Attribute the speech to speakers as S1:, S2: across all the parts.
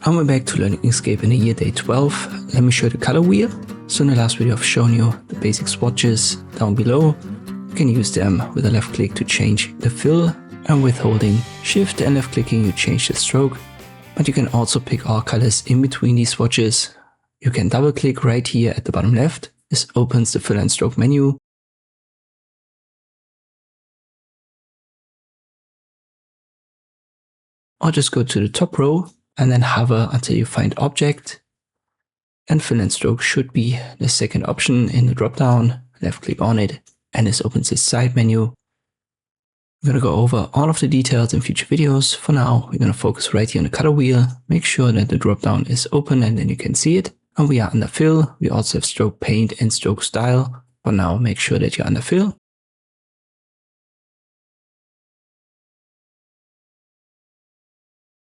S1: And we're back to learning Inkscape in the year day 12. Let me show you the color wheel. So in the last video I've shown you the basic swatches down below. You can use them with a left click to change the fill, and with holding shift and left clicking you change the stroke. But you can also pick all colors in between these swatches. You can double click right here at the bottom left. This opens the fill and stroke menu. Or just go to the top row and then hover until you find object. And fill and stroke should be the second option in the drop down. Left click on it and this opens the side menu. We're going to go over all of the details in future videos. For now, we're going to focus right here on the color wheel. Make sure that the drop down is open and then you can see it. And we are under fill. We also have stroke paint and stroke style. For now, make sure that you're under fill.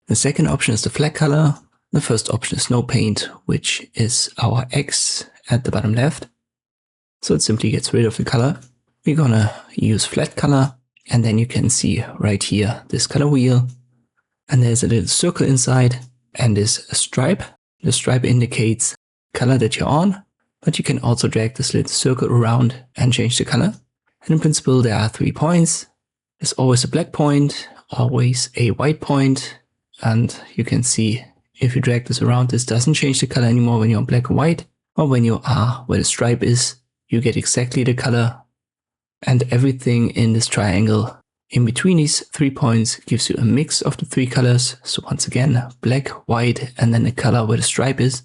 S1: The second option is the flag color. The first option is no paint, which is our X at the bottom left. So it simply gets rid of the color. We're gonna use flat color, and then you can see right here this color wheel. And there's a little circle inside, and this stripe. The stripe indicates color that you're on, but you can also drag this little circle around and change the color. And in principle, there are 3 points. There's always a black point, always a white point. And you can see if you drag this around, this doesn't change the color anymore when you're on black and white, or when you are where the stripe is, you get exactly the color. And everything in this triangle in between these 3 points gives you a mix of the 3 colors. So once again, black, white, and then the color where the stripe is.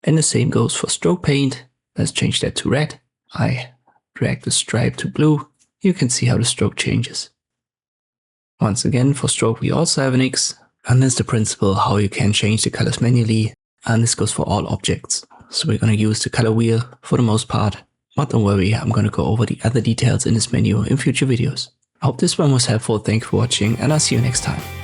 S1: And the same goes for stroke paint. Let's change that to red. I drag the stripe to blue. You can see how the stroke changes. Once again, for stroke we also have an X. And that's the principle how you can change the colors manually. And this goes for all objects. So we're going to use the color wheel for the most part. But don't worry, I'm going to go over the other details in this menu in future videos. I hope this one was helpful. Thank you for watching and I'll see you next time.